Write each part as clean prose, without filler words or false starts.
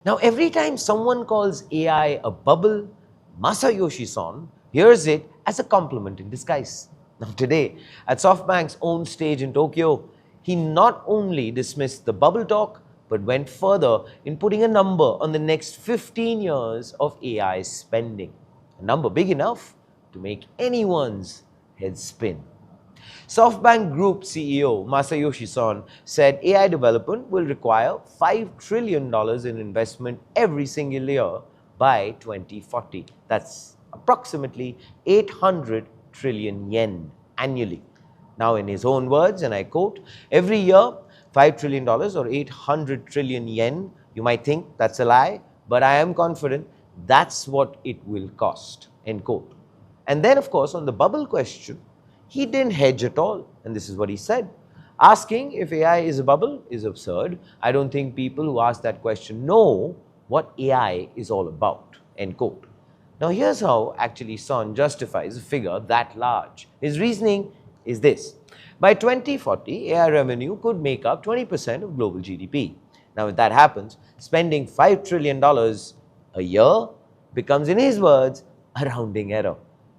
Now, every time someone calls AI a bubble, Masayoshi Son hears it as a compliment in disguise. Now, today, at SoftBank's own stage in Tokyo, he not only dismissed the bubble talk, but went further in putting a number on the next 15 years of AI spending. A number big enough to make anyone's head spin. SoftBank Group CEO Masayoshi Son said AI development will require $5 trillion in investment every single year by 2040. That's approximately 800 trillion yen annually. Now, in his own words, and I quote, every year, $5 trillion or 800 trillion yen, you might think that's a lie, but I am confident that's what it will cost, end quote. And then, of course, on the bubble question, he didn't hedge at all, and this is what he said. Asking if AI is a bubble is absurd. I don't think people who ask that question know what AI is all about, end quote. Now, here's how actually Son justifies a figure that large. His reasoning is this. By 2040, AI revenue could make up 20% of global GDP. Now, if that happens, spending $5 trillion a year becomes, in his words, a rounding error.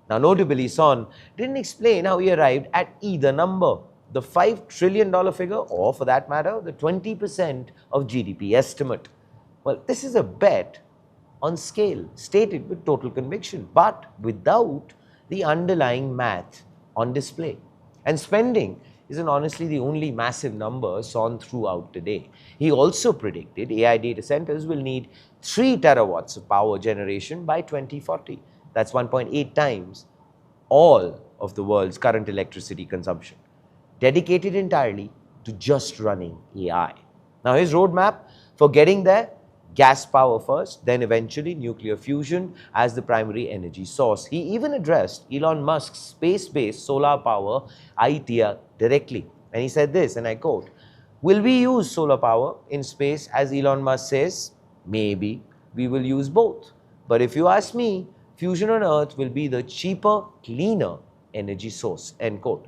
Now, notably, Son didn't explain how he arrived at either number, the $5 trillion figure, or for that matter, the 20% of GDP estimate. Well, this is a bet on scale, stated with total conviction, but without the underlying math on display. And spending isn't honestly the only massive number Son threw out today. He also predicted AI data centers will need 3 terawatts of power generation by 2040. That's 1.8 times all of the world's current electricity consumption, dedicated entirely to just running AI. Now, his roadmap for getting there: gas power first, then eventually nuclear fusion as the primary energy source. He even addressed Elon Musk's space-based solar power idea directly. And he said this, and I quote, "Will we use solar power in space as Elon Musk says? Maybe. We will use both. But if you ask me, fusion on Earth will be the cheaper, cleaner energy source," end quote.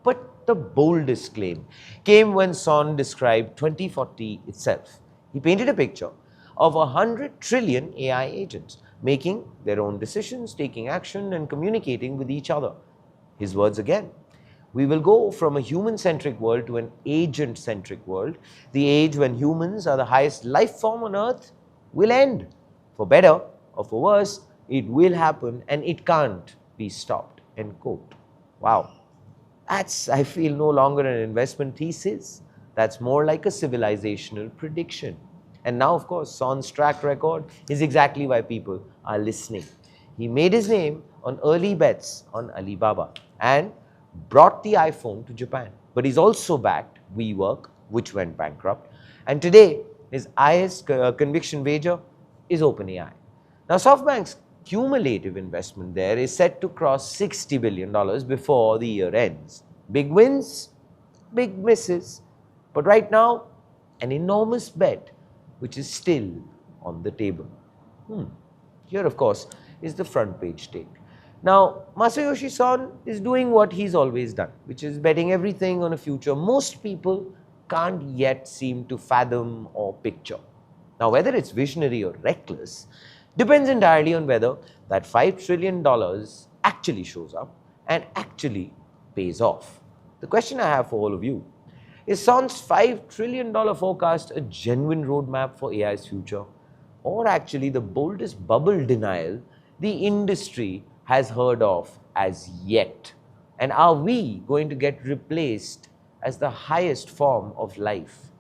But the boldest claim came when Son described 2040 itself. He painted a picture of 100 trillion AI agents making their own decisions, taking action, and communicating with each other. His words again. We will go from a human-centric world to an agent-centric world. The age when humans are the highest life form on Earth will end. For better or for worse, it will happen and it can't be stopped, end quote. Wow. That's, I feel, no longer an investment thesis. That's more like a civilisational prediction. And now, of course, Son's track record is exactly why people are listening. He made his name on early bets on Alibaba and brought the iPhone to Japan. But he's also backed WeWork, which went bankrupt. And today, his highest conviction wager is OpenAI. Now, SoftBank's cumulative investment there is set to cross $60 billion before the year ends. Big wins, big misses. But right now, an enormous bet which is still on the table. Here, of course, is the front page take. Now, Masayoshi Son is doing what he's always done, which is betting everything on a future most people can't yet seem to fathom or picture. Now, whether it's visionary or reckless depends entirely on whether that $5 trillion actually shows up and actually pays off. The question I have for all of you: is Son's $5 trillion forecast a genuine roadmap for AI's future, or actually the boldest bubble denial the industry has heard of as yet? And are we going to get replaced as the highest form of life?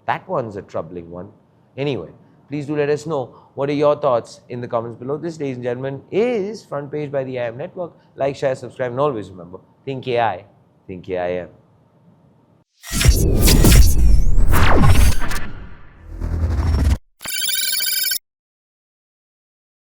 That one's a troubling one. Anyway, please do let us know what are your thoughts in the comments below. This, ladies and gentlemen, is Front Page by the IM Network. Like, share, subscribe, and always remember, think AI, think AIM.